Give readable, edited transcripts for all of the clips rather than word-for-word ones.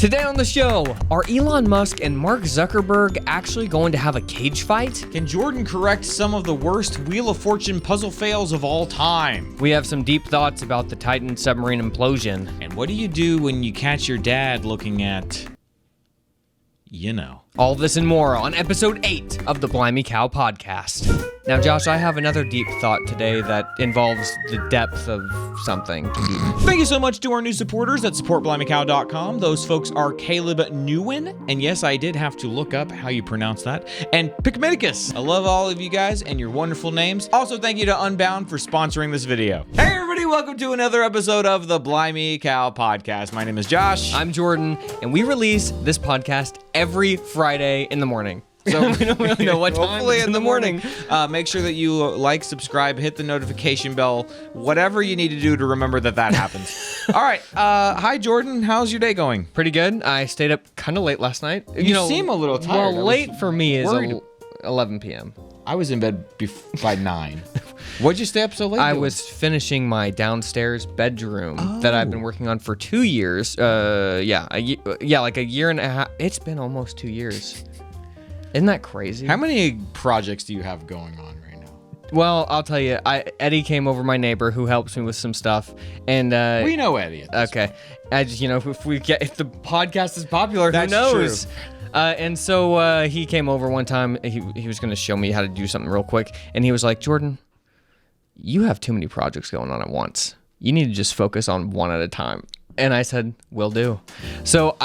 Today on the show, are Elon Musk and Mark Zuckerberg actually going to have a cage fight? Can Jordan correct some of the worst Wheel of Fortune puzzle fails of all time? We have some deep thoughts about the Titan submarine implosion. And what do you do when you catch your dad looking at, All this and more on episode 8 of the Blimey Cow podcast. Now, Josh, I have another deep thought today that involves the depth of something. Thank you so much to our new supporters at supportblimeycow.com. Those folks are Caleb Newen, and yes, I did have to look up how you pronounce that, and Picmanicus. I love all of you guys and your wonderful names. Also, thank you to Unbound for sponsoring this video. Hey everybody, welcome to another episode of the Blimey Cow podcast. My name is Josh. I'm Jordan, and we release this podcast every Friday in the morning. So we don't really know what time. Hopefully in the morning. Make sure that you like, subscribe, hit the notification bell, whatever you need to do to remember that happens. All right. Hi, Jordan. How's your day going? Pretty good. I stayed up kind of late last night. You seem a little tired. Well, late for me is 11 p.m. I was in bed by 9. What'd you stay up so late? I was finishing my downstairs bedroom that I've been working on for 2 years. Like a year and a half. It's been almost 2 years. Isn't that crazy? How many projects do you have going on right now? Well, I'll tell you. Eddie came over, my neighbor, who helps me with some stuff, and we know Eddie. Okay, I just if the podcast is popular, that's who knows? True. And so he came over one time. He was going to show me how to do something real quick, and he was like, "Jordan, you have too many projects going on at once. You need to just focus on one at a time." And I said, "Will do." So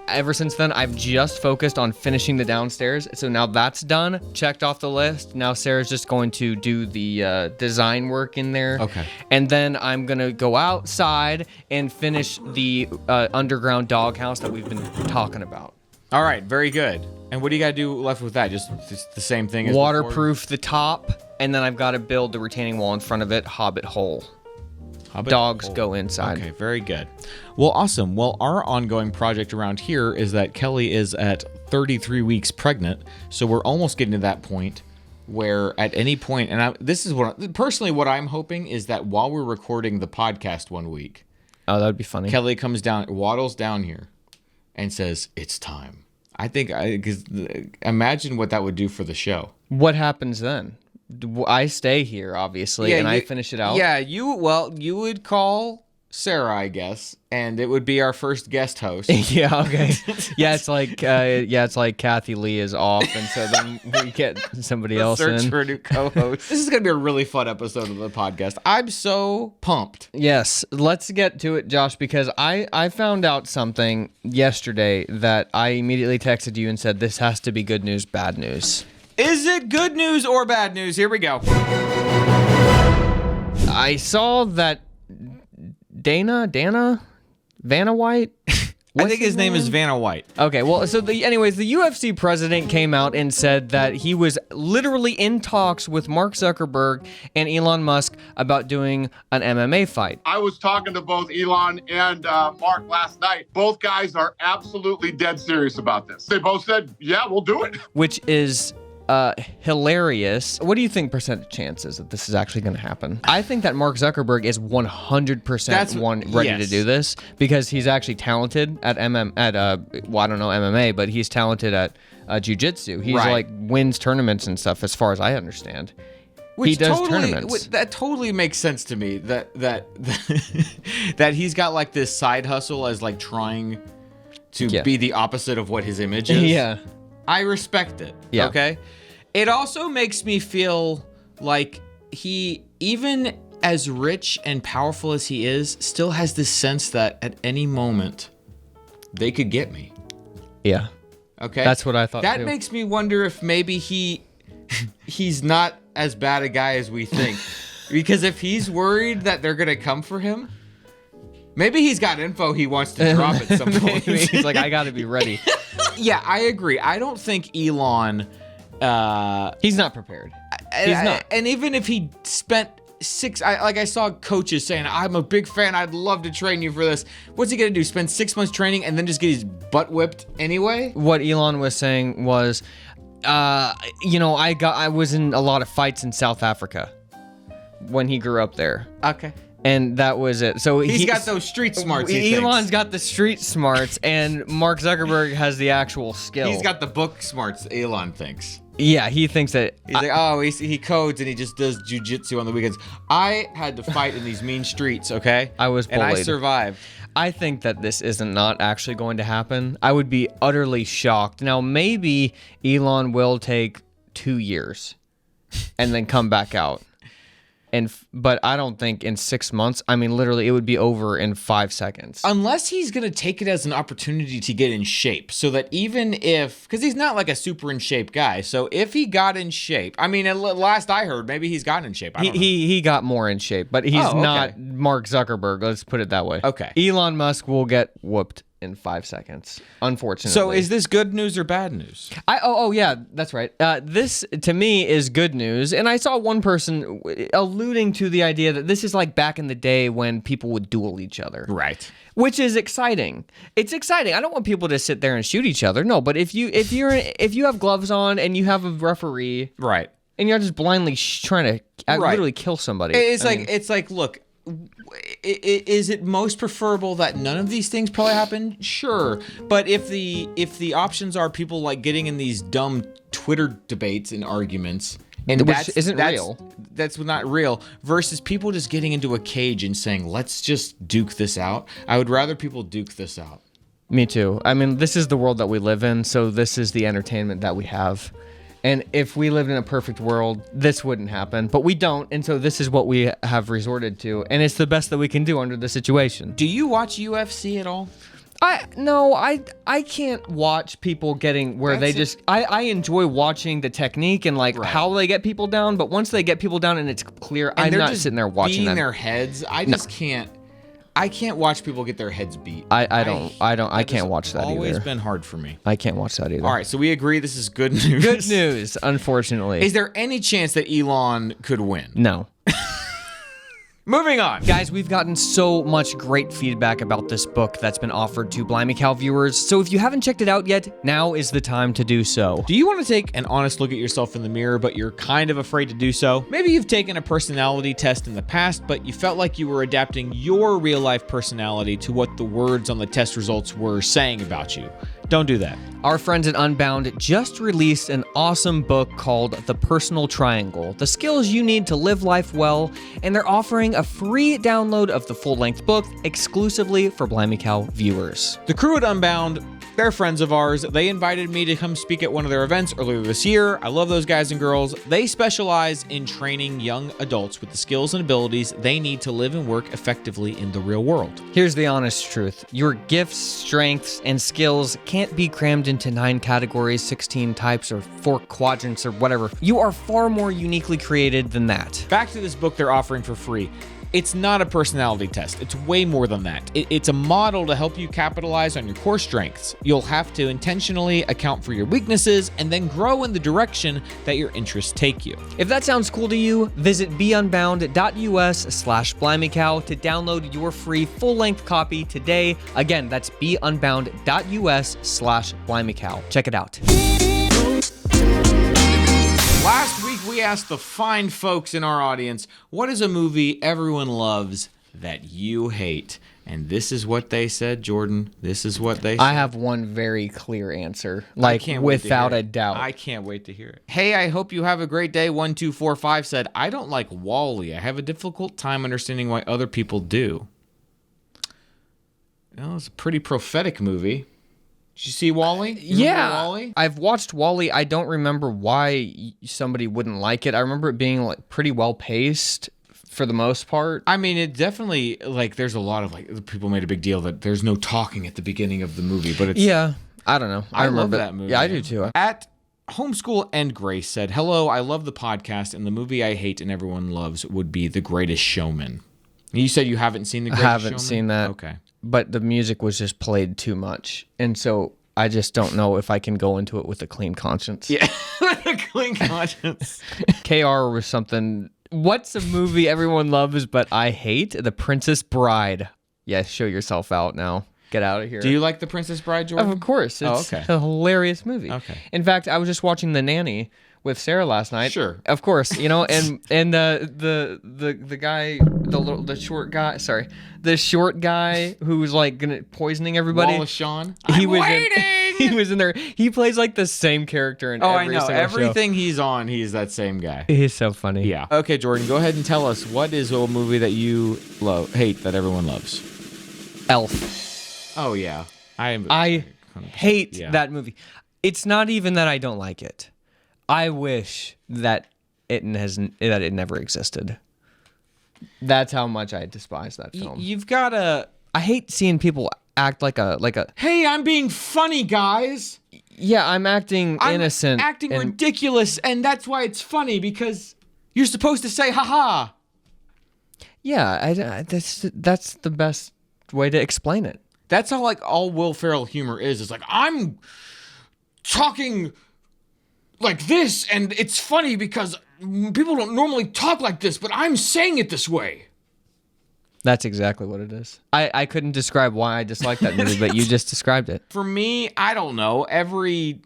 ever since then, I've just focused on finishing the downstairs. So now that's done, checked off the list. Now Sarah's just going to do the design work in there. Okay. And then I'm going to go outside and finish the underground doghouse that we've been talking about. All right, very good. And what do you got to do left with that? Just the same thing as waterproof the top, and then I've got to build the retaining wall in front of it, hobbit hole. Dogs go inside. Okay, very good. Well, awesome. Well, our ongoing project around here is that Kelly is at 33 weeks pregnant, so we're almost getting to that point where at any point, and this is what I'm hoping is that while we're recording the podcast one week, oh, that'd be funny. Kelly comes down, waddles down here, and says, "It's time." I think, because imagine what that would do for the show. What happens then? I stay here, obviously, and I finish it out. Yeah, you would call Sarah, I guess, and it would be our first guest host. Yeah, okay. It's like Kathy Lee is off, and so then we get somebody else in. Search for a new co-host. This is going to be a really fun episode of the podcast. I'm so pumped. Yes, let's get to it, Josh, because I found out something yesterday that I immediately texted you and said, this has to be good news, bad news. Is it good news or bad news? Here we go. I saw that Vanna White? I think his name is Vanna White. Okay, well, so the UFC president came out and said that he was literally in talks with Mark Zuckerberg and Elon Musk about doing an MMA fight. I was talking to both Elon and Mark last night. Both guys are absolutely dead serious about this. They both said, yeah, we'll do it. Which is hilarious. What do you think percent chances that this is actually going to happen? I think that Mark Zuckerberg is 100% ready to do this because he's actually talented at MMA, but he's talented at jiu-jitsu. He's wins tournaments and stuff as far as I understand. He does tournaments. That totally makes sense to me that that he's got like this side hustle as like trying to be the opposite of what his image is. Yeah. I respect it. Yeah. Okay. It also makes me feel like he, even as rich and powerful as he is, still has this sense that at any moment they could get me. Yeah. Okay. That's what I thought. That makes me wonder if maybe he's not as bad a guy as we think. Because if he's worried that they're gonna come for him, maybe he's got info he wants to drop at some point. He's like, I gotta be ready. Yeah, I agree. I don't think Elon... he's not prepared. He's not. And even if he spent I saw coaches saying, I'm a big fan, I'd love to train you for this. What's he gonna do? Spend 6 months training and then just get his butt whipped anyway? What Elon was saying was, I was in a lot of fights in South Africa when he grew up there. Okay. And that was it. So He's got those street smarts. He Elon's thinks. got the street smarts, and Mark Zuckerberg has the actual skill. He's got the book smarts. Elon thinks. Yeah, he thinks that. He's like, oh, he codes and he just does jujitsu on the weekends. I had to fight in these mean streets. Okay, I was bullied. and I survived. I think that this isn't not actually going to happen. I would be utterly shocked. Now, maybe Elon will take 2 years and then come back out. But I don't think in 6 months, I mean, literally, it would be over in 5 seconds. Unless he's going to take it as an opportunity to get in shape so that even if, because he's not like a super in shape guy. So if he got in shape, I mean, at last I heard, maybe he's gotten in shape. I don't know. He got more in shape, but he's okay. not Mark Zuckerberg. Let's put it that way. Okay. Elon Musk will get whooped in 5 seconds, unfortunately. So is this good news or bad news? Oh yeah, that's right. This to me is good news, and I saw one person alluding to the idea that this is like back in the day when people would duel each other, Right. which is exciting. It's exciting. I don't want people to sit there and shoot each other. No, but if you have gloves on and you have a referee, Right. and you're just blindly trying to Right. literally kill somebody, It's like, look, is it most preferable that none of these things probably happen? Sure, but if the options are people like getting in these dumb Twitter debates and arguments, and Which isn't real. That's not real. Versus people just getting into a cage and saying, "Let's just duke this out." I would rather people duke this out. Me too. I mean, this is the world that we live in, so this is the entertainment that we have. And if we lived in a perfect world, this wouldn't happen. But we don't, and so this is what we have resorted to. And it's the best that we can do under the situation. Do you watch UFC at all? I can't watch people getting where they just... I enjoy watching the technique and like how they get people down, but once they get people down and it's clear, And I'm they're not just sitting there watching beating them. their heads. I just can't. I can't watch people get their heads beat. I can't watch that Always either. been hard for me. I can't watch that either. All right, so we agree this is good news. Good news, unfortunately. Is there any chance that Elon could win? No. Moving on. Guys, we've gotten so much great feedback about this book that's been offered to Blimey Cow viewers, so if you haven't checked it out yet, now is the time to do so. Do you want to take an honest look at yourself in the mirror, but you're kind of afraid to do so? Maybe you've taken a personality test in the past, but you felt like you were adapting your real-life personality to what the words on the test results were saying about you. Don't do that. Our friends at Unbound just released an awesome book called The Personal Triangle, the skills you need to live life well, and they're offering a free download of the full-length book exclusively for Blimey Cow viewers. The crew at Unbound, they're friends of ours. They invited me to come speak at one of their events earlier this year. I love those guys and girls. They specialize in training young adults with the skills and abilities they need to live and work effectively in the real world. Here's the honest truth. Your gifts, strengths, and skills can't be crammed into 9 categories, 16 types, or 4 quadrants, or whatever. You are far more uniquely created than that. Back to this book they're offering for free. It's not a personality test. It's way more than that. It's a model to help you capitalize on your core strengths. You'll have to intentionally account for your weaknesses and then grow in the direction that your interests take you. If that sounds cool to you, visit beunbound.us/BlimeyCow to download your free full-length copy today. Again, that's beunbound.us/BlimeyCow. Check it out. Last week, we asked the fine folks in our audience, what is a movie everyone loves that you hate? And this is what they said, Jordan. This is what they said. I have one very clear answer, like can't wait to without hear a it. doubt. I can't wait to hear it. Hey, I hope you have a great day. 1245 said, I don't like Wall-E. I have a difficult time understanding why other people do. Well, it's a pretty prophetic movie. Did you see Wall-E? Yeah, Wall-E? I've watched Wall-E. I don't remember why somebody wouldn't like it. I remember it being like pretty well paced for the most part. I mean, it definitely, like, there's a lot of, like, people made a big deal that there's no talking at the beginning of the movie, but it's... Yeah, I don't know. I love remember that movie. Yeah, I do too. At Homeschool and Grace said, hello, I love the podcast, and the movie I hate and everyone loves would be The Greatest Showman. You said you haven't seen The Greatest Showman? I haven't seen that. Okay. But the music was just played too much. And so I just don't know if I can go into it with a clean conscience. Yeah, a clean conscience. KR was something. What's a movie everyone loves but I hate? The Princess Bride. Yeah, show yourself out now. Get out of here. Do you like The Princess Bride, Jordan? Of course. It's okay. a hilarious movie. Okay. In fact, I was just watching The Nanny with Sarah last night. Sure. Of course, you know, and the guy, the short guy who was like poisoning everybody. Wallace Shawn. He was in there. He plays like the same character in every single show. Everything he's on, he's that same guy. He's so funny. Yeah. Okay, Jordan, go ahead and tell us, what is a movie that you hate that everyone loves? Elf. Oh yeah. I hate that movie. It's not even that I don't like it. I wish that it never existed. That's how much I despise that film. I hate seeing people act like a. Hey, I'm being funny, guys. Yeah, I'm acting innocent. I'm acting ridiculous, and that's why it's funny, because you're supposed to say haha. Yeah, that's the best way to explain it. That's how all Will Ferrell humor is. It's like, I'm talking like this, and it's funny because people don't normally talk like this, but I'm saying it this way. That's exactly what it is. I couldn't describe why I dislike that movie, but you just described it. For me, I don't know. Any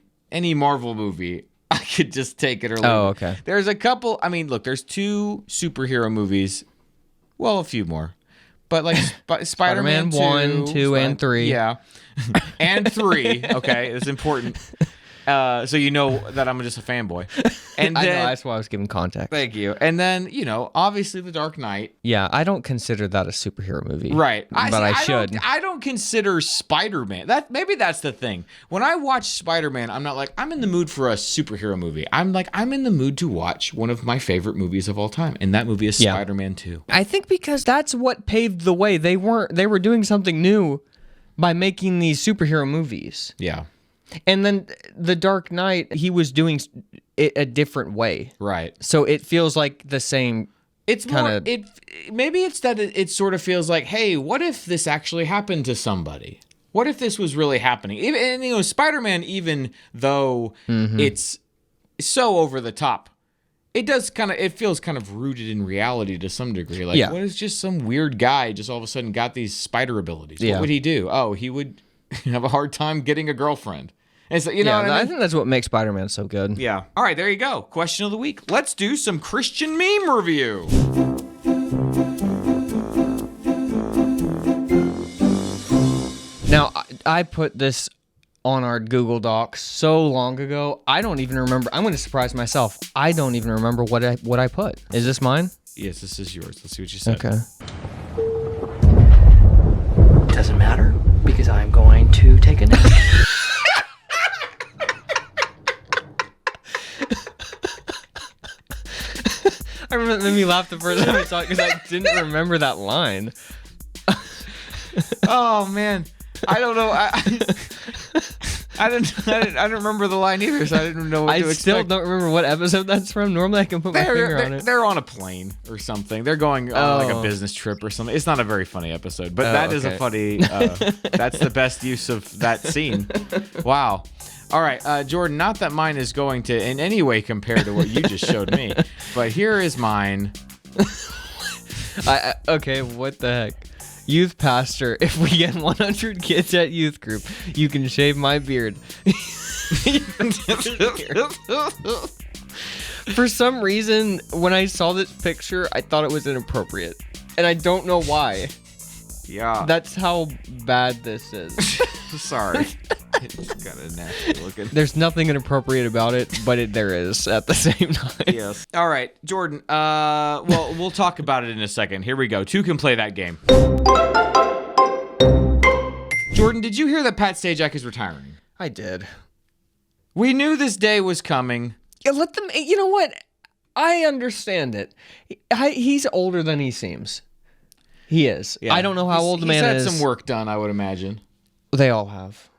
Marvel movie, I could just take it or leave it. Oh, okay. There's a couple. I mean, look, there's 2 superhero movies. Well, a few more. But like Spider-Man 1, 2, and 3. Yeah. And 3. Okay, it's important. So you know that I'm just a fanboy. And then, I know, that's why I was giving context. Thank you. And then, obviously The Dark Knight. Yeah, I don't consider that a superhero movie. Right. I should. I don't consider Spider-Man. Maybe that's the thing. When I watch Spider-Man, I'm not like, I'm in the mood for a superhero movie. I'm like, I'm in the mood to watch one of my favorite movies of all time. And that movie is Spider-Man 2. I think because that's what paved the way. They were doing something new by making these superhero movies. Yeah. And then The Dark Knight, he was doing it a different way. Right. So it feels like the same. It's kinda, more. Maybe it's that it sort of feels like, hey, what if this actually happened to somebody? What if this was really happening? And Spider-Man, even though it's so over the top, it feels kind of rooted in reality to some degree. Like, what if just some weird guy just all of a sudden got these spider abilities? What would he do? Oh, he would have a hard time getting a girlfriend. And so, what I mean? I think that's what makes Spider-Man so good. Yeah. All right, there you go. Question of the week. Let's do some Christian meme review. Now, I put this on our Google Docs so long ago. I don't even remember. I'm going to surprise myself. I don't even remember what I put. Is this mine? Yes, this is yours. Let's see what you said. Okay. Doesn't matter, because I'm going to take a nap. I remember that made me laugh the first time I saw it because I didn't remember that line. Oh man, I don't know. I don't remember the line either, so I didn't know what to expect. I still don't remember what episode that's from. Normally, I can put my finger on it. They're on a plane or something. They're going on like a business trip or something. It's not a very funny episode, but that is a funny. That's the best use of that scene. Wow. All right, Jordan, not that mine is going to in any way compare to what you just showed me, but here is mine. Okay, what the heck? Youth pastor, if we get 100 kids at youth group, you can shave my beard. For some reason, when I saw this picture, I thought it was inappropriate. And I don't know why. Yeah. That's how bad this is. Sorry. It's kind of nasty looking. There's nothing inappropriate about it, but there is at the same time. Yes. All right, Jordan. Well, we'll talk about it in a second. Here we go. 2 can play that game. Jordan, did you hear that Pat Sajak is retiring? I did. We knew this day was coming. Yeah, let them. You know what? I understand it. He's older than he seems. He is. Yeah. I don't know how old the man is. He's had some work done, I would imagine. They all have.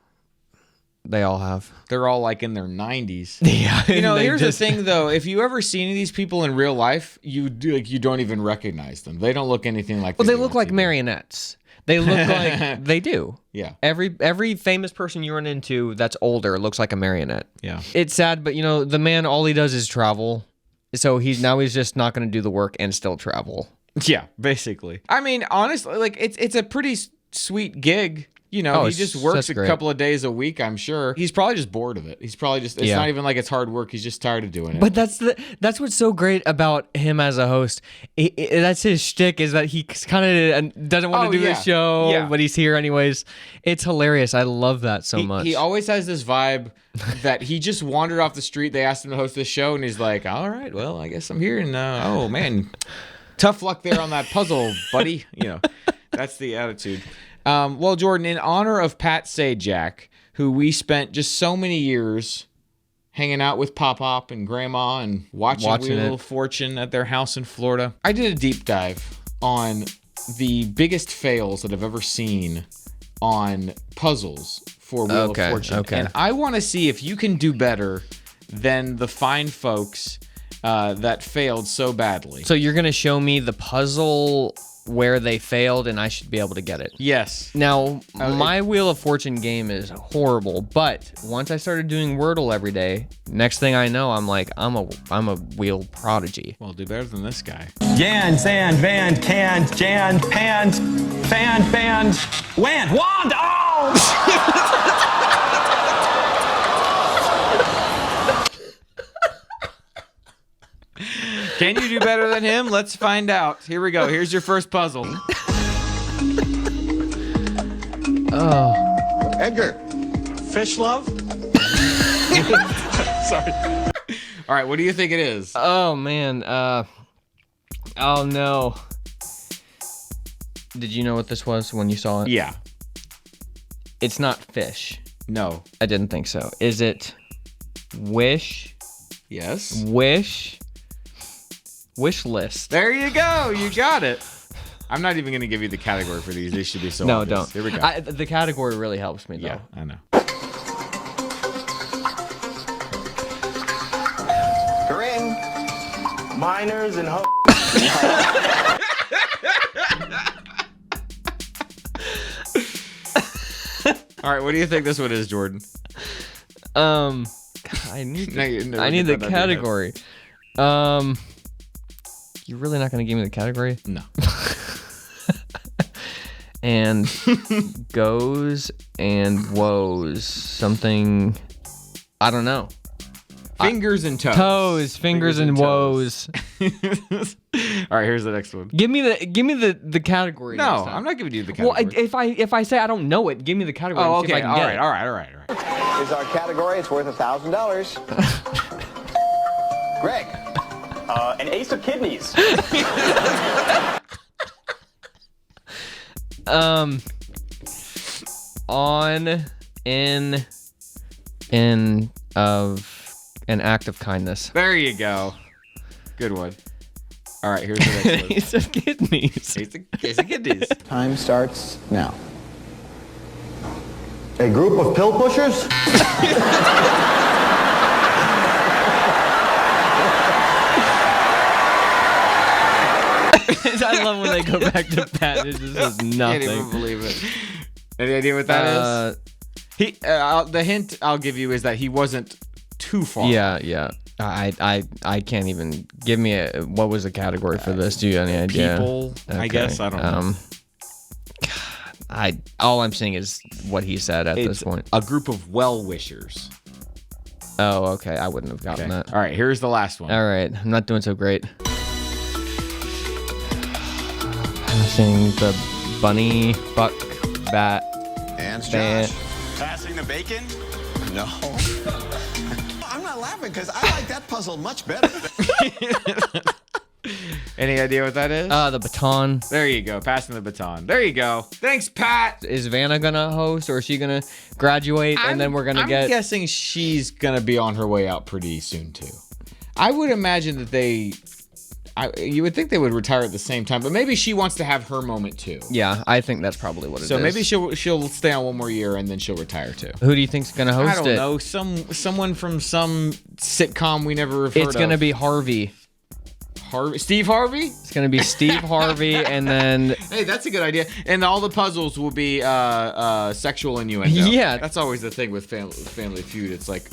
They're all like in their 90s. Yeah. Here's the thing though. If you ever see any of these people in real life, you don't even recognize them. They don't look anything like. Well, they look like marionettes. They look like they do. Yeah. Every famous person you run into that's older looks like a marionette. Yeah. It's sad, but the man, all he does is travel. So he's just not going to do the work and still travel. Yeah, basically. I mean, honestly, like it's a pretty sweet gig. You know, Oh, he just works that's a great. couple of days a week, I'm sure. He's probably just bored of it. He's probably just, it's Yeah. not even like it's hard work. He's just tired of doing it. But that's what's so great about him as a host. That's his shtick, is that he kind of doesn't want to do the show, Yeah. but he's here anyways. It's hilarious. I love that so much. He always has this vibe that he just wandered off the street. They asked him to host this show, and he's like, all right, well, I guess I'm here. And oh, man, tough luck there on that puzzle, buddy. You know, that's the attitude. Well, Jordan, in honor of Pat Sajak, who we spent just so many years hanging out with Pop and Grandma and watching Wheel of Fortune at their house in Florida, I did a deep dive on the biggest fails that I've ever seen on puzzles for Wheel of Fortune. Okay. And I want to see if you can do better than the fine folks that failed so badly. So you're gonna show me the puzzle where they failed, and I should be able to get it. Yes. Now, my Wheel of Fortune game is horrible, but once I started doing Wordle every day, next thing I know, I'm like, I'm a wheel prodigy. Well, do better than this guy. Yan, sand, van, canned, jan, pans, fan, band, wand, wand, oh! Can you do better than him? Let's find out. Here we go. Here's your first puzzle. Edgar. Fish love? Sorry. All right, what do you think it is? Oh man. Oh no. Did you know what this was when you saw it? Yeah. It's not fish. No. I didn't think so. Is it wish? Yes. Wish list. There you go. You got it. I'm not even going to give you the category for these. They should be so No, obvious. don't. Here we go. The category really helps me though. Yeah, I know. Corinne, miners and ho. All right, what do you think this one is, Jordan? God, I need I need the category. You're really not gonna give me the category? No. And goes and woes something. I don't know. Fingers and toes. Toes, fingers and toes. woes. All right, here's the next one. Give me the category. No, next time. I'm not giving you the Well, category. if I say I don't know it, give me the category. Oh, and see okay. if I All can right, get all right, all right, all right. Here's our category. It's worth $1,000. Greg. An ace of kidneys. On in of an act of kindness. There you go. Good one. All right, here's the next one. Ace of kidneys. Case of kidneys. Time starts now. A group of pill pushers? I love when they go back to Pat. It just says Can't even nothing. believe it. Any idea what that is? The hint I'll give you is that he wasn't too far. Yeah. I can't even give me what was the category for this? Do you have any idea? People, I guess. I don't know. All I'm seeing is what he said at this It's point. a group of well-wishers. Oh, okay. I wouldn't have gotten Okay. that. All right, here's the last one. All right. I'm not doing so great. I'm seeing the bunny, buck, bat, And bat. Josh. Passing the bacon? No. I'm not laughing because I like that puzzle much better. Any idea what that is? The baton. There you go. Passing the baton. There you go. Thanks, Pat. Is Vanna gonna host, or is she gonna graduate, and then we're gonna I'm get? guessing she's gonna be on her way out pretty soon too. I would imagine that you would think they would retire at the same time, but maybe she wants to have her moment too. Yeah, I think that's probably what it is. So maybe she'll stay on one more year and then she'll retire too. Who do you think's gonna host I don't it? know. Someone from some sitcom we never have heard It's gonna of. be Harvey. Steve Harvey? It's gonna be Steve Harvey, and then Hey, that's a good idea. And all the puzzles will be sexual innuendo. Yeah. That's always the thing with Family Feud. It's like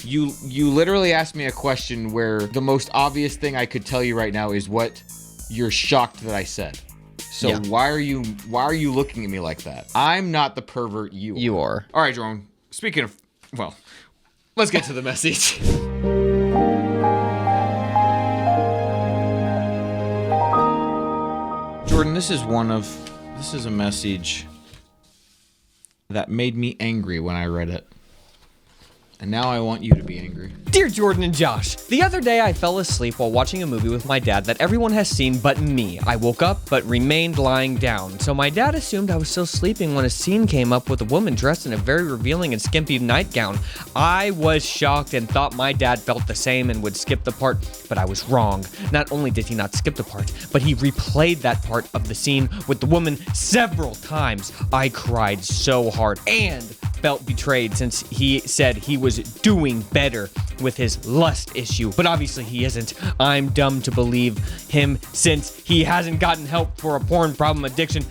you literally asked me a question where the most obvious thing I could tell you right now is what you're shocked that I said. So Yeah. why are you looking at me like that? I'm not the pervert. You are. All right, Jerome. Speaking of, well, let's get to the message. Jordan, this is a message that made me angry when I read it. And now I want you to be angry. Dear Jordan and Josh, the other day I fell asleep while watching a movie with my dad that everyone has seen but me. I woke up but remained lying down. So my dad assumed I was still sleeping when a scene came up with a woman dressed in a very revealing and skimpy nightgown. I was shocked and thought my dad felt the same and would skip the part, but I was wrong. Not only did he not skip the part, but he replayed that part of the scene with the woman several times. I cried so hard and felt betrayed since he said he was doing better with his lust issue, but obviously he isn't. I'm dumb to believe him since he hasn't gotten help for a porn problem addiction.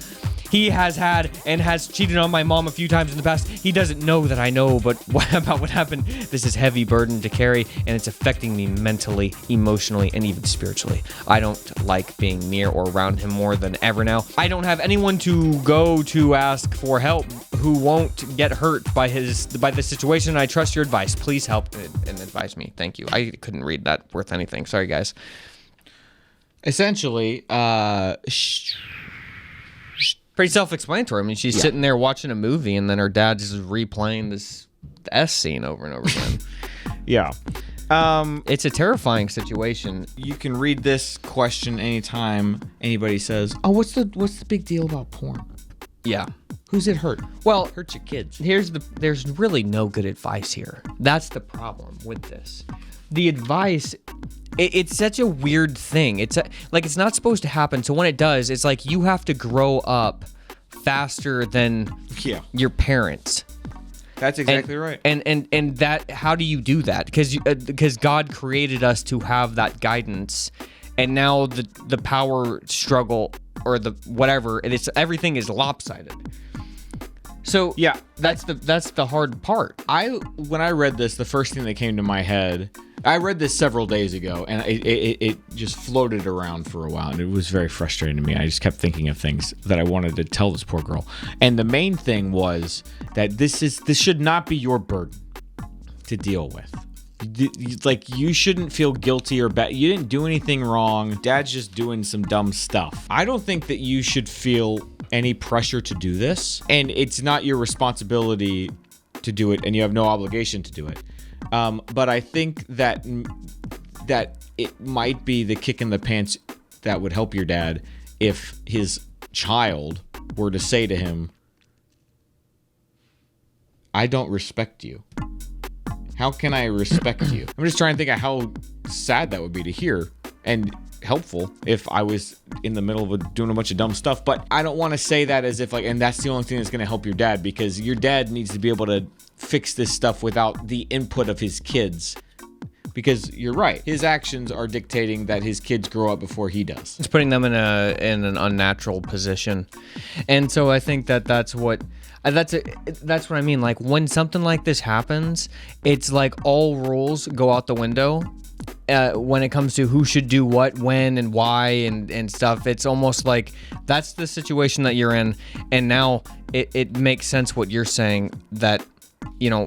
He has had and has cheated on my mom a few times in the past. He doesn't know that I know, but what about what happened? This is heavy burden to carry, and it's affecting me mentally, emotionally, and even spiritually. I don't like being near or around him more than ever now. I don't have anyone to go to ask for help who won't get hurt by the situation. I trust your advice. Please help and advise me. Thank you. I couldn't read that worth anything. Sorry, guys. Essentially, pretty self-explanatory. I mean, she's sitting there watching a movie, and then her dad just replaying this S scene over and over again. yeah. It's a terrifying situation. You can read this question anytime anybody says, "Oh, what's the big deal about porn? Yeah. Who's it hurt? Well, It hurts your kids." there's really no good advice here. That's the problem with this. The advice, it's such a weird thing. It's not supposed to happen. So when it does, it's like you have to grow up faster than your parents. That's exactly right. And that, how do you do that? Because God created us to have that guidance, and now the power struggle or the whatever, everything is lopsided. So Yeah, that's the hard part. When I read this, the first thing that came to my head, I read this several days ago, and it just floated around for a while, and it was very frustrating to me. I just kept thinking of things that I wanted to tell this poor girl, and the main thing was that this should not be your burden to deal with. Like, you shouldn't feel guilty or bad. You didn't do anything wrong. Dad's just doing some dumb stuff. I don't think that you should feel any pressure to do this, and it's not your responsibility to do it, and you have no obligation to do it. But I think that it might be the kick in the pants that would help your dad if his child were to say to him, "I don't respect you. How can I respect you?" I'm just trying to think of how sad that would be to hear, and helpful if I was in the middle of doing a bunch of dumb stuff. But I don't want to say that as if and that's the only thing that's going to help your dad, because your dad needs to be able to fix this stuff without the input of his kids, because you're right, his actions are dictating that his kids grow up before he does. It's putting them in an unnatural position, and so I think that's what I mean. Like, when something like this happens, it's like all rules go out the window. When it comes to who should do what, when, and why, and stuff. It's almost like that's the situation that you're in, and now it makes sense what you're saying, that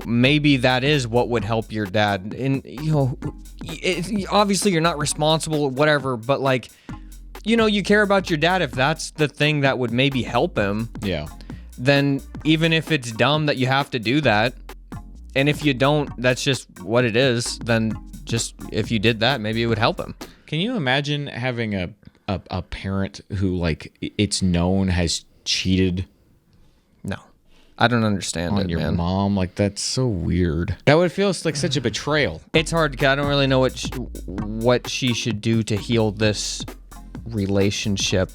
maybe that is what would help your dad. And obviously you're not responsible or whatever, but like, you care about your dad. If that's the thing that would maybe help him, then even if it's dumb that you have to do that, and if you don't, that's just what it is, then just if you did that, maybe it would help him. Can you imagine having a parent who, like, it's known has cheated? No, I don't understand on it, your man. mom? Like, that's so weird. That would feel like such a betrayal. It's hard because I don't really know what she should do to heal this relationship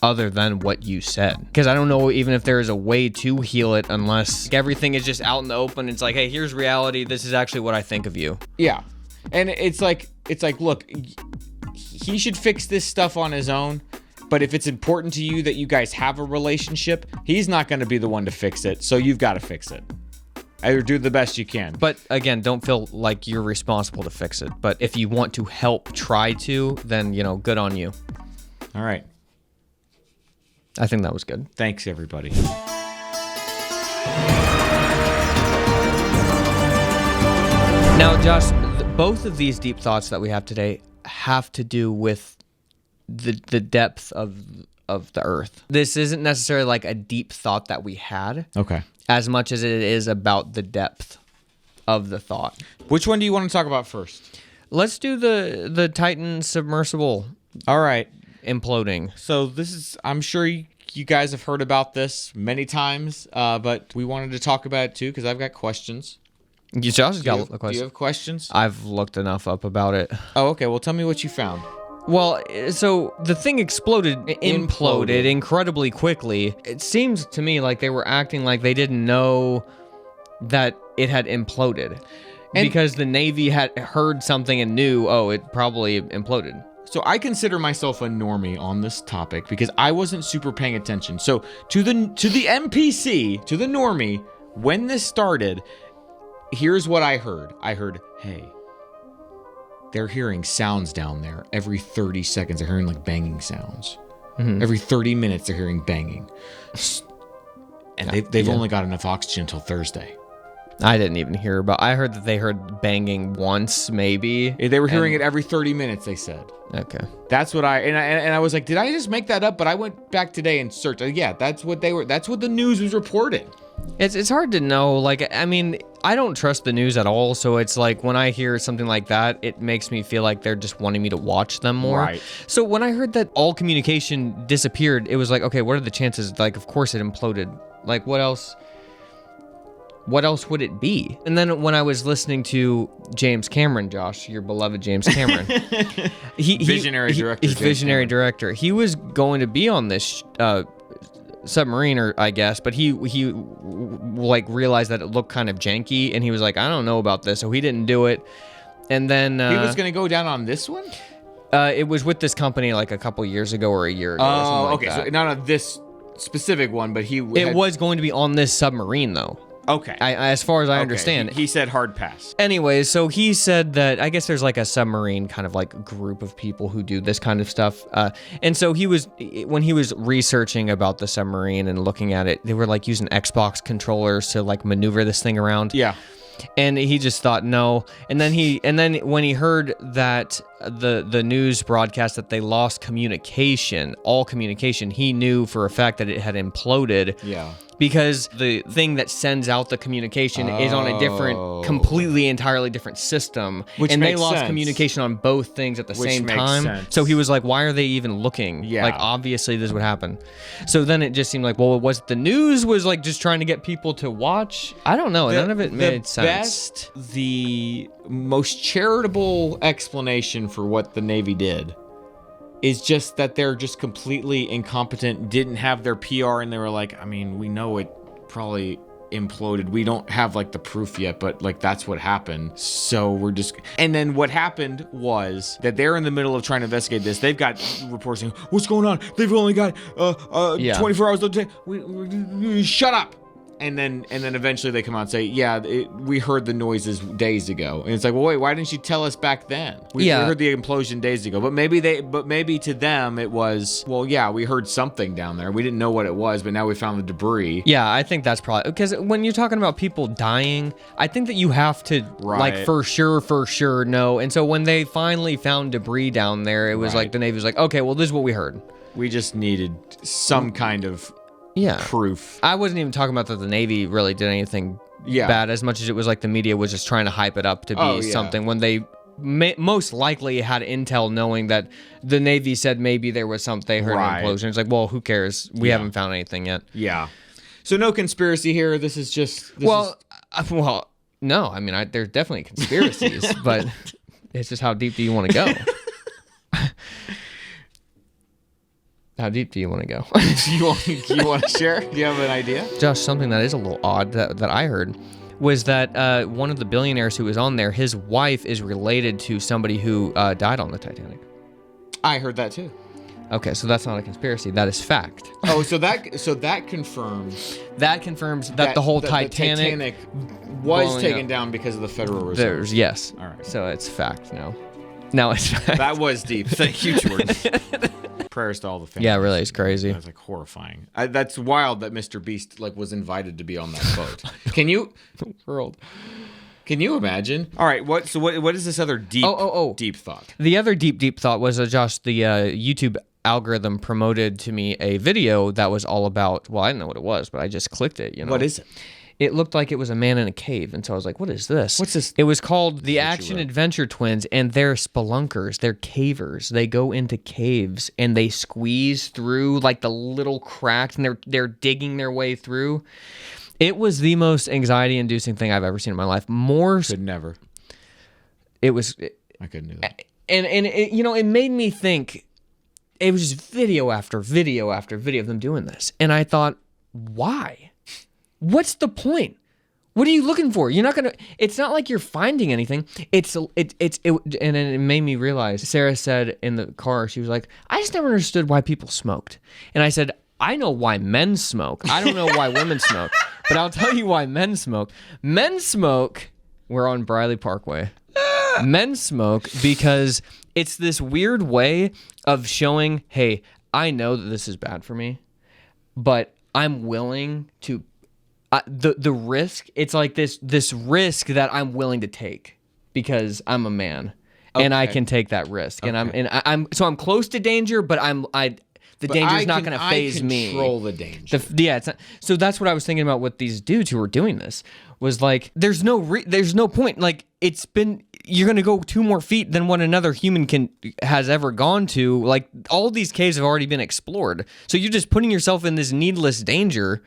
other than what you said, because I don't know even if there is a way to heal it unless everything is just out in the open. It's like, hey, here's reality. This is actually what I think of you. Yeah. And it's like, look, he should fix this stuff on his own. But if it's important to you that you guys have a relationship, he's not going to be the one to fix it. So you've got to fix it. Either do the best you can. But again, don't feel like you're responsible to fix it. But if you want to help, try to, then, good on you. All right. I think that was good. Thanks, everybody. Now, Josh, both of these deep thoughts that we have today have to do with the depth of the Earth. This isn't necessarily like a deep thought that we had, Okay. as much as it is about the depth of the thought. Which one do you want to talk about first? Let's do the Titan submersible All right. imploding. So this is, I'm sure you guys have heard about this many times, but we wanted to talk about it too because I've got questions. Josh has got a Do you question. have questions? I've looked enough up about it. Oh, okay. Well, tell me what you found. Well, so the thing imploded incredibly quickly. It seems to me like they were acting like they didn't know that it had imploded. Because the Navy had heard something and knew, oh, it probably imploded. So I consider myself a normie on this topic because I wasn't super paying attention. So to the NPC, to the normie, when this started, here's what I heard. I heard, hey, they're hearing sounds down there. Every 30 seconds, they're hearing like banging sounds. Mm-hmm. Every 30 minutes, they're hearing banging. And they've only got enough oxygen until Thursday. I didn't even hear about. I heard that they heard banging once, maybe. They were hearing it every 30 minutes. They said. Okay. That's what I was like, did I just make that up? But I went back today and searched. Yeah, that's what they were. That's what the news was reporting. It's hard to know. Like, I mean, I don't trust the news at all. So it's like when I hear something like that, it makes me feel like they're just wanting me to watch them more. Right. So when I heard that all communication disappeared, it was like, okay, what are the chances? Like, of course it imploded. Like, what else? What else would it be? And then when I was listening to James Cameron, Josh, your beloved James Cameron, visionary director. He was going to be on this submarine, or I guess, but he like realized that it looked kind of janky, and he was like, I don't know about this, so he didn't do it. And then he was going to go down on this one. It was with this company like a couple years ago or a year ago. or something okay. Like that. So not on this specific one, but it was going to be on this submarine though. Okay. As far as I understand. He said hard pass. Anyways, so he said that I guess there's like a submarine kind of like group of people who do this kind of stuff. And so when he was researching about the submarine and looking at it, they were like using Xbox controllers to like maneuver this thing around. Yeah. And he just thought no. And then when he heard that the news broadcast that they lost all communication, he knew for a fact that it had imploded. Yeah. Because the thing that sends out the communication is on a completely entirely different system. And they lost communication on both things at the same time. Sense. So he was like, why are they even looking? Yeah. Like, obviously this would happen. So then it just seemed like, well, was the news was like just trying to get people to watch? I don't know. None of it made sense. The most charitable explanation for what the Navy did is just that they're just completely incompetent, didn't have their PR, and they were like, I mean, we know it probably imploded. We don't have like the proof yet, but like that's what happened. So we're just... And then what happened was that they're in the middle of trying to investigate this. They've got reports saying, what's going on? They've only got 24 hours to shut up. And then eventually they come out and say, yeah, we heard the noises days ago. And it's like, well, wait, why didn't you tell us back then? We heard the implosion days ago. But maybe to them it was, well, yeah, we heard something down there. We didn't know what it was, but now we found the debris. Yeah, I think that's probably because when you're talking about people dying, I think that you have to like for sure know. And so when they finally found debris down there, it was like the Navy was like, okay, well, this is what we heard. We just needed some kind of proof. I wasn't even talking about that the Navy really did anything bad as much as it was like the media was just trying to hype it up to be something when they most likely had intel knowing that the Navy said maybe there was something they heard an implosion. It's like, well, who cares? We haven't found anything yet. Yeah. So no conspiracy here. This is just... Well, no. I mean, there's definitely conspiracies, but it's just how deep do you want to go? How deep do you want to go? you want to share? Do you have an idea? Josh, something that is a little odd that I heard was that one of the billionaires who was on there, his wife is related to somebody who died on the Titanic. I heard that too. Okay, so that's not a conspiracy. That is fact. Oh, so that confirms... That confirms that the whole Titanic was taken down because of the Federal Reserve. Yes. All right. So it's fact now. Now it's fact. That was deep. Thank you, Jordan. prayers to all the families. Yeah, really, it's crazy. That's like horrifying. That's wild that Mr. Beast like was invited to be on that boat. Can you World. Can you imagine? All right, what is this other deep deep thought? The other deep thought was Josh, the YouTube algorithm promoted to me a video that was all about, well, I didn't know what it was, but I just clicked it, you know. What is it? It looked like it was a man in a cave, and so I was like, what is this? What's this? It was called the Action Adventure Twins, and they're spelunkers. They're cavers. They go into caves, and they squeeze through, like, the little cracks, and they're digging their way through. It was the most anxiety-inducing thing I've ever seen in my life. Could never. It was... I couldn't do that. And it, you know, it made me think, it was just video after video after video of them doing this. And I thought, why? What's the point? What are you looking for? You're not gonna. It's not like you're finding anything. And it made me realize. Sarah said in the car, she was like, "I just never understood why people smoked." And I said, "I know why men smoke. I don't know why women smoke, but I'll tell you why men smoke. Men smoke. We're on Briley Parkway. Men smoke because it's this weird way of showing, hey, I know that this is bad for me, but I'm willing to." The risk, it's like this risk that I'm willing to take because I'm a man and I can take that risk. And I'm close to danger, but the danger's not going to phase me. I control the danger. It's not, so that's what I was thinking about with these dudes who were doing this was like, there's no point. Like you're going to go 2 more feet than what another human has ever gone to. Like all these caves have already been explored. So you're just putting yourself in this needless danger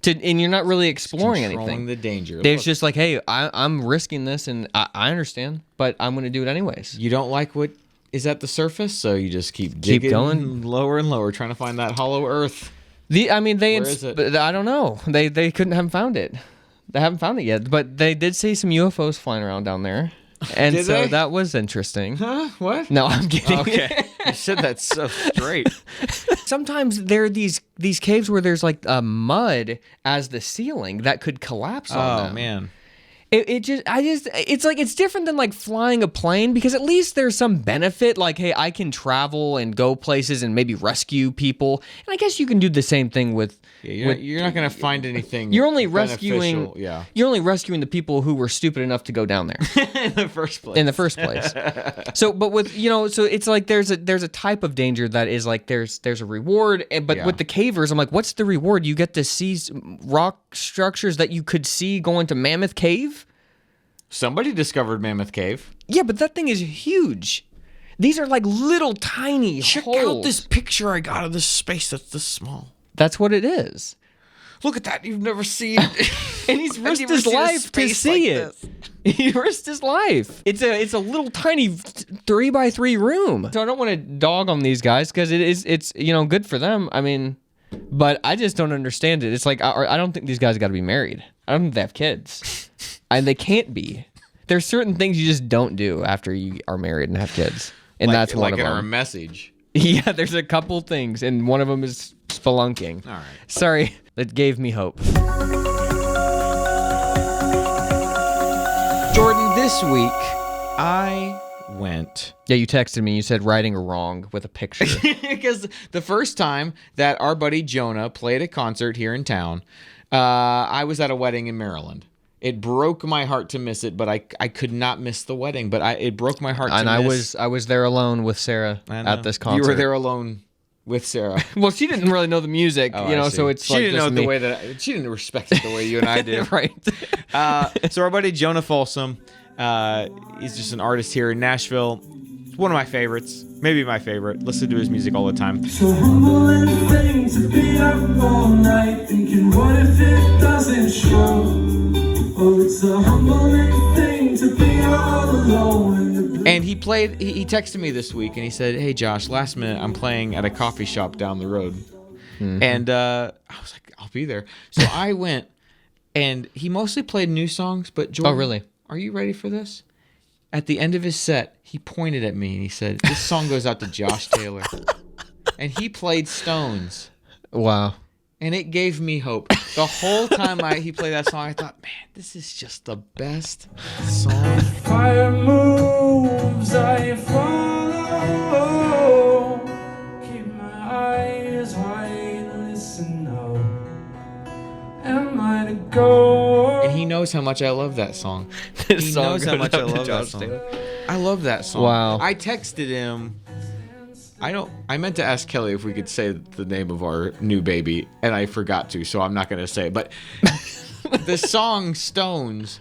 and you're not really exploring anything. The danger. It's just like, hey, I'm risking this, and I understand, but I'm going to do it anyways. You don't like what is at the surface, so you just keep digging going lower and lower, trying to find that hollow earth. Where is it? I don't know. They haven't found it. They haven't found it yet, but they did see some UFOs flying around down there. And Did so they? that was interesting. Huh? What? No, I'm kidding. Okay. You said that so straight. Sometimes there are these caves where there's like mud as the ceiling that could collapse on them. Oh, man. It's like, it's different than like flying a plane because at least there's some benefit. Like, hey, I can travel and go places and maybe rescue people. And I guess you can do the same thing with. Yeah, you're not going to find anything. You're only rescuing. Yeah. You're only rescuing the people who were stupid enough to go down there in the first place. So, but with so it's like there's a type of danger that is like there's a reward, but with the cavers, I'm like, what's the reward? You get to see rock structures that you could see going to Mammoth Cave. Somebody discovered Mammoth Cave. Yeah, but that thing is huge. These are like little tiny Check holes. out this picture I got of this space that's this small. That's what it is. Look at that. You've never seen And he's risked his life to see it. He risked his life. It's a little tiny 3x3 room. So I don't want to dog on these guys because it's good for them. I mean, but I just don't understand it. It's like I don't think these guys got to be married. I don't think they have kids. And they can't be. There's certain things you just don't do after you are married and have kids. And that's one of them. Like in our message. Yeah, there's a couple things, and one of them is spelunking. All right. Sorry, that gave me hope. Jordan, this week, I went... Yeah, you texted me. You said righting a wrong with a picture. Because the first time that our buddy Jonah played a concert here in town, I was at a wedding in Maryland. It broke my heart to miss it, but I could not miss the wedding. But it broke my heart to miss. And I was there alone with Sarah at this concert. You were there alone with Sarah. Well, she didn't really know the music, so it's she like didn't just know it me. the way that she didn't respect it the way you and I did. Right. So our buddy Jonah Folsom, he's just an artist here in Nashville. One of my favorites, maybe my favorite. Listen to his music all the time. So humbling thing to be up all night thinking, what if it doesn't show? Oh, it's a humbling thing to be all alone. And he texted me this week and he said, hey Josh, last minute I'm playing at a coffee shop down the road. Mm-hmm. And I was like, I'll be there. So I went, and he mostly played new songs, but Jordan, oh, really? Are you ready for this? At the end of his set, he pointed at me and he said, this song goes out to Josh Taylor. And he played Stones. Wow. And it gave me hope. The whole time he played that song, I thought, man, this is just the best song. Fire moves, I follow. Keep my knows how much I love that song. This He song knows how goes much I out to love that Josh song. too. I love that song. Wow. I texted him. I meant to ask Kelly if we could say the name of our new baby, and I forgot to, so I'm not going to say it. But the song Stones,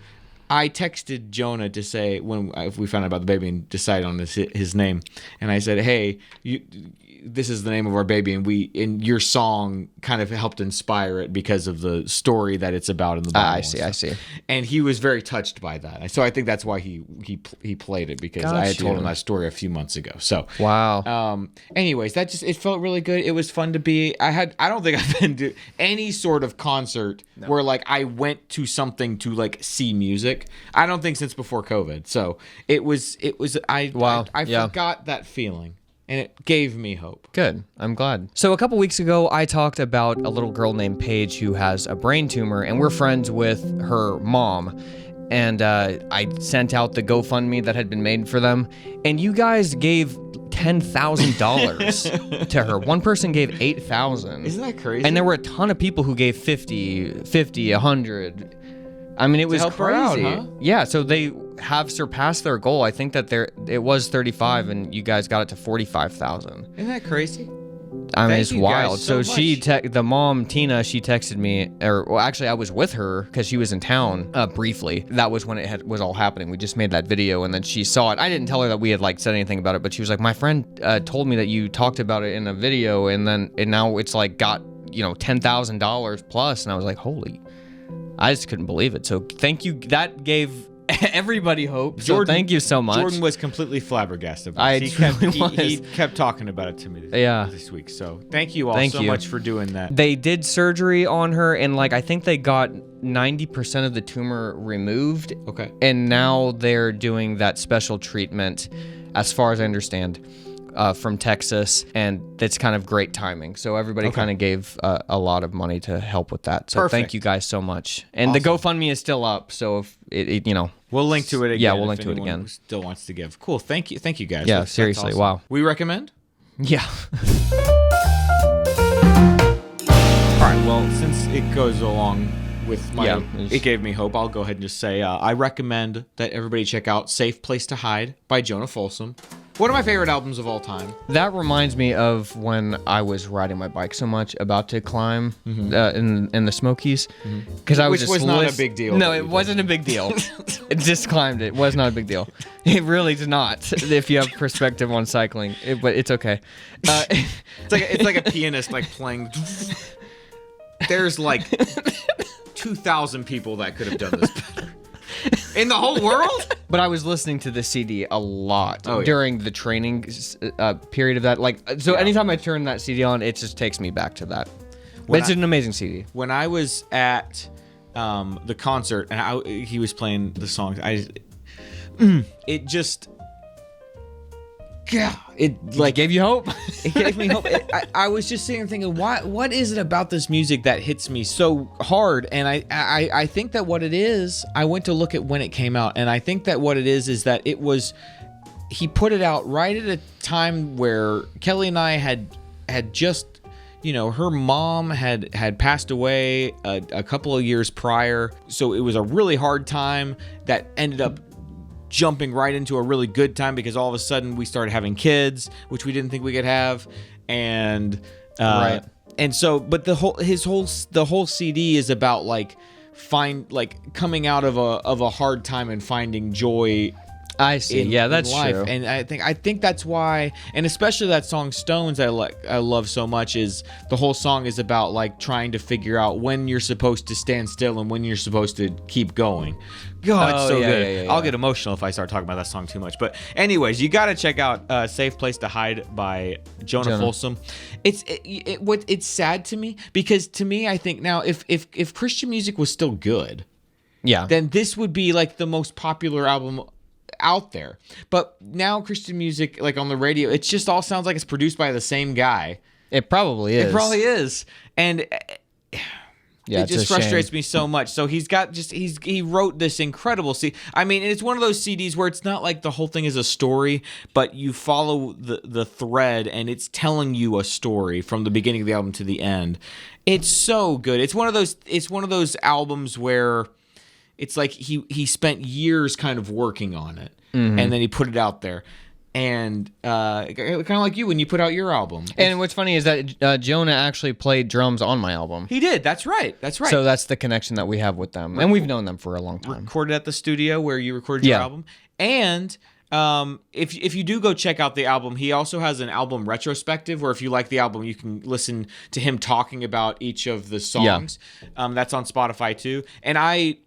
I texted Jonah to say if we found out about the baby and decided on his name, and I said, "Hey, this is the name of our baby, and your song kind of helped inspire it because of the story that it's about in the Bible." I see. And he was very touched by that. So I think that's why he played it, because I had told him that story a few months ago. So wow. Anyways, it felt really good. It was fun to be. I don't think I've been to any sort of concert where like I went to something to like see music. I don't think since before COVID. So it was. I forgot that feeling. And it gave me hope. Good. I'm glad. So a couple weeks ago, I talked about a little girl named Paige who has a brain tumor, and we're friends with her mom. And I sent out the GoFundMe that had been made for them, and you guys gave $10,000 to her. One person gave $8,000. Isn't that crazy? And there were a ton of people who gave 50, 100. I mean, it was help crazy. her out, huh? Yeah, so they have surpassed their goal. I think that it was 35, and you guys got it to 45,000. Isn't that crazy? I mean, Thank it's you wild. guys so So much. the mom, Tina, she texted me, actually I was with her because she was in town briefly. That was when it was all happening. We just made that video, and then she saw it. I didn't tell her that we had like said anything about it, but she was like, my friend told me that you talked about it in a video, and now it's like got, $10,000 plus. And I was like, holy, I just couldn't believe it. So thank you. That gave everybody hope. So thank you so much. Jordan was completely flabbergasted by it. He kept talking about it to me this week. So thank you all so much for doing that. They did surgery on her, and I think they got 90% of the tumor removed. Okay. And now they're doing that special treatment, as far as I understand, from Texas, and it's kind of great timing. So everybody kind of gave a lot of money to help with that. So thank you guys so much. And the GoFundMe is still up, so if we'll link to it again. Yeah, we'll link to it again. Still wants to give. Cool. Thank you guys. Yeah, That's seriously. awesome. Wow. We recommend. Yeah. All right. Well, since it goes along with my, it's- it gave me hope. I'll go ahead and just say I recommend that everybody check out "Safe Place to Hide" by Jonah Folsom. One of my favorite albums of all time. That reminds me of when I was riding my bike so much, about to climb in the Smokies, because I was Which just was not a big deal. No, it wasn't a big deal. It just climbed. It was not a big deal. It really is not. If you have perspective on cycling, but it's okay. It's like a pianist like playing. There's like 2,000 people that could have done this better. In the whole world? But I was listening to the CD a lot during the training period of that. Anytime I turn that CD on, it just takes me back to that. But it's an amazing CD. When I was at the concert and he was playing the songs, it just... Yeah, it gave you hope. It gave me hope. I was just sitting there thinking, what is it about this music that hits me so hard? And I think that what it is, I went to look at when it came out, and I think that what it is that he put it out right at a time where Kelly and I had just, her mom had passed away a couple of years prior. So it was a really hard time that ended up jumping right into a really good time, because all of a sudden we started having kids, which we didn't think we could have, and right. And so, but the whole CD is about coming out of a hard time and finding joy. I see. That's life. true. And I think that's why, and especially that song "Stones" I love so much, is the whole song is about trying to figure out when you're supposed to stand still and when you're supposed to keep going. God, it's so good. Yeah. I'll get emotional if I start talking about that song too much. But anyways, you got to check out "Safe Place to Hide" by Jonah Folsom. It's sad to me, because to me, I think now if Christian music was still good, then this would be the most popular album out there. But now Christian music, on the radio, it just all sounds like it's produced by the same guy. It probably is. And yeah, it just frustrates me so much. So he wrote this incredible I mean, it's one of those CDs where it's not like the whole thing is a story, but you follow the thread and it's telling you a story from the beginning of the album to the end. It's so good. It's one of those albums where it's like he spent years kind of working on it, and then he put it out there. And kind of like you when you put out your album. And what's funny is that Jonah actually played drums on my album. He did. That's right. That's right. So that's the connection that we have with them. And we've known them for a long time. Recorded at the studio where you recorded your album. And if you do go check out the album, he also has an album retrospective where if you like the album, you can listen to him talking about each of the songs. That's on Spotify too. And I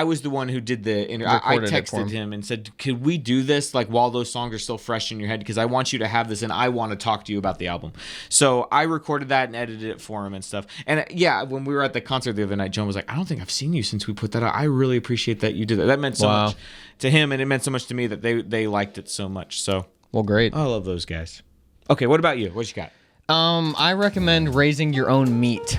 was the one who did the interview. I texted him and said, could we do this like while those songs are still fresh in your head? Because I want you to have this and I want to talk to you about the album. So I recorded that and edited it for him and stuff. And when we were at the concert the other night, Joan was like, I don't think I've seen you since we put that out. I really appreciate that you did that. That meant so much to him, and it meant so much to me that they liked it so much. So great. I love those guys. Okay, what about you? What you got? I recommend raising your own meat.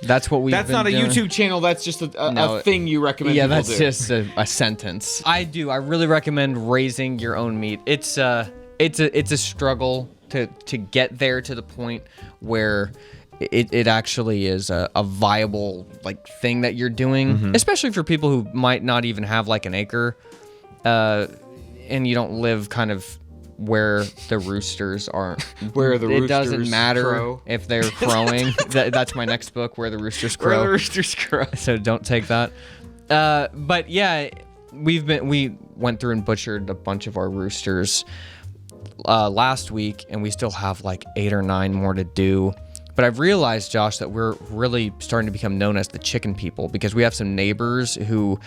That's what That's not doing. a YouTube channel. That's just a thing you recommend. Yeah, people that's do. just a sentence. I really recommend raising your own meat. It's a struggle to get there to the point where it actually is a viable like thing that you're doing, especially for people who might not even have like an acre, and you don't live kind of where the roosters aren't. Where the roosters it doesn't matter crow. if they're crowing. That's my next book, Where the Roosters Crow. Where the roosters crow. So don't take that. But yeah, we went through and butchered a bunch of our roosters last week, and we still have like 8 or 9 more to do. But I've realized, Josh, that we're really starting to become known as the chicken people because we have some neighbors who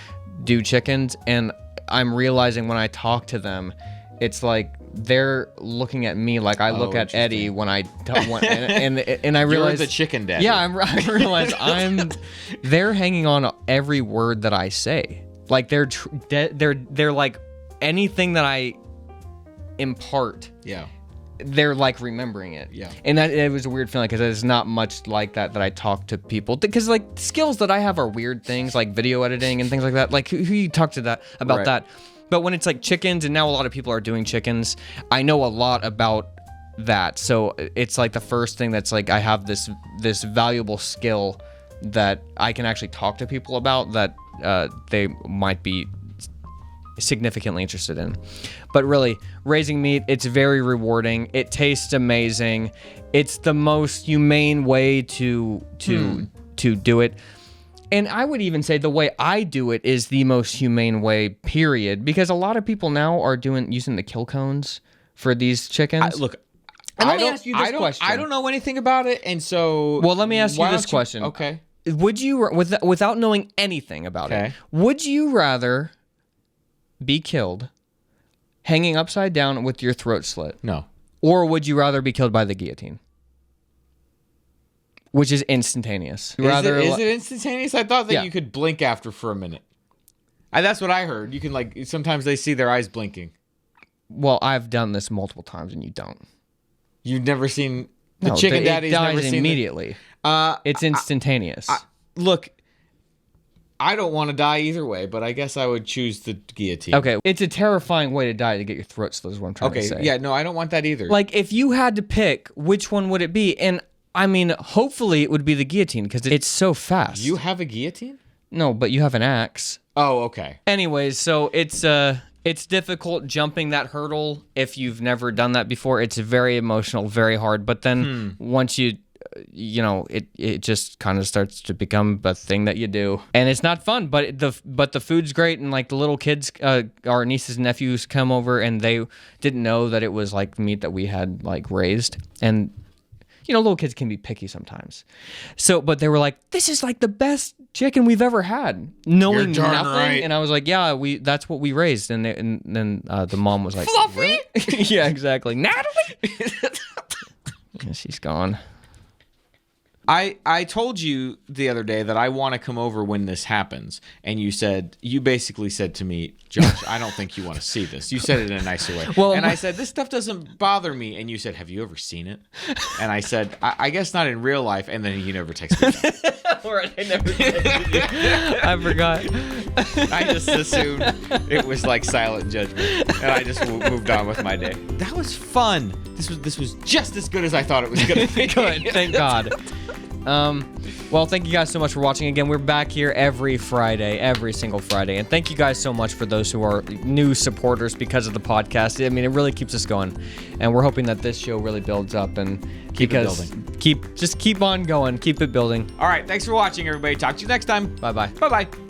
do chickens, and I'm realizing when I talk to them, it's like they're looking at me like I look at Eddie when I and I realize you're the chicken daddy. Yeah, I realize they're hanging on every word that I say. Like they're like anything that I impart. Yeah. They're like remembering it. Yeah. And that it was a weird feeling because there's not much like that I talk to people because like skills that I have are weird things like video editing and things like that. Like who you talk to that about that. But when it's like chickens, and now a lot of people are doing chickens, I know a lot about that. So it's like the first thing that's like I have this valuable skill that I can actually talk to people about that they might be significantly interested in. But really, raising meat, it's very rewarding. It tastes amazing. It's the most humane way to do it. And I would even say the way I do it is the most humane way, period. Because a lot of people now are using the kill cones for these chickens. Let me ask you this question. I don't know anything about it, and so... Well, let me ask you this question. Okay. Would you, without knowing anything about it, would you rather be killed hanging upside down with your throat slit? No. Or would you rather be killed by the guillotine? Which is instantaneous. Is it instantaneous? I thought that you could blink after for a minute. That's what I heard. You can like sometimes they see their eyes blinking. Well, I've done this multiple times and you don't. You've never seen the chicken daddy's dies never seen immediately. It's instantaneous. Look, I don't want to die either way, but I guess I would choose the guillotine. Okay, it's a terrifying way to die to get your throat slit is what I'm trying to say. Okay, yeah, no, I don't want that either. Like if you had to pick, which one would it be? And I mean, hopefully it would be the guillotine because it's so fast. You have a guillotine? No, but you have an axe. Oh, okay. Anyways, so it's difficult jumping that hurdle if you've never done that before. It's very emotional, very hard. But then once it just kind of starts to become a thing that you do, and it's not fun. But the food's great, and like the little kids, our nieces and nephews come over, and they didn't know that it was like meat that we had like raised, and little kids can be picky sometimes. So, but they were like, "This is like the best chicken we've ever had," knowing nothing. Right. And I was like, "Yeah, that's what we raised." And then the mom was like, "Fluffy?" Really? Yeah, exactly. Natalie. Yeah, she's gone. I told you the other day that I want to come over when this happens, and you basically said to me, Josh, I don't think you want to see this. You said it in a nicer way. Well, and I said, this stuff doesn't bother me. And you said, have you ever seen it? And I said, I guess not in real life. And then you never texted me. All right, I never texted you. I forgot. I just assumed it was like silent judgment, and I just moved on with my day. That was fun. This was just as good as I thought it was going to be. Good, thank God. Well, thank you guys so much for watching. Again, we're back here every Friday, every single Friday. And thank you guys so much for those who are new supporters because of the podcast. I mean, it really keeps us going. And we're hoping that this show really builds up and Keep it building. Keep on going. Keep it building. All right. Thanks for watching, everybody. Talk to you next time. Bye-bye. Bye-bye.